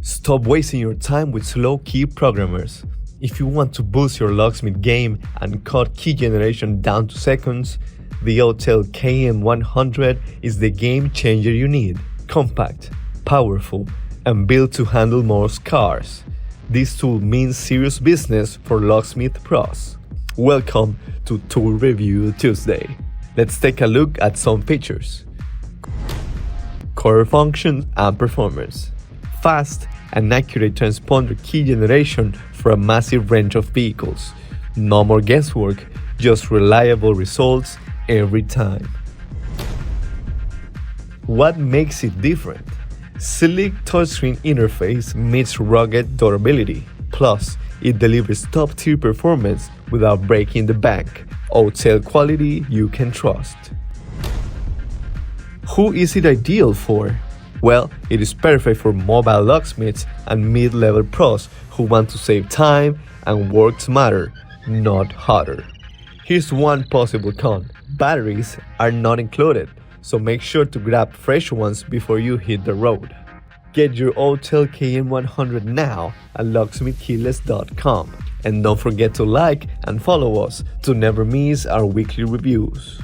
Stop wasting your time with slow key programmers. If you want to boost your locksmith game and cut key generation down to seconds, the Autel KM100 is the game changer you need. Compact, powerful, and built to handle most cars. This tool means serious business for locksmith pros. Welcome to Tool Review Tuesday. Let's take a look at some features. Core functions and performance. Fast and accurate transponder key generation for a massive range of vehicles. No more guesswork, just reliable results every time. What makes it different? Sleek touchscreen interface meets rugged durability. Plus, it delivers top-tier performance without breaking the bank. Autel quality you can trust. Who is it ideal for? Well, it is perfect for mobile locksmiths and mid-level pros who want to save time and work smarter, not harder. Here's one possible con. Batteries are not included, so make sure to grab fresh ones before you hit the road. Get your Autel KM100 now at locksmiths.com, and don't forget to like and follow us to never miss our weekly reviews.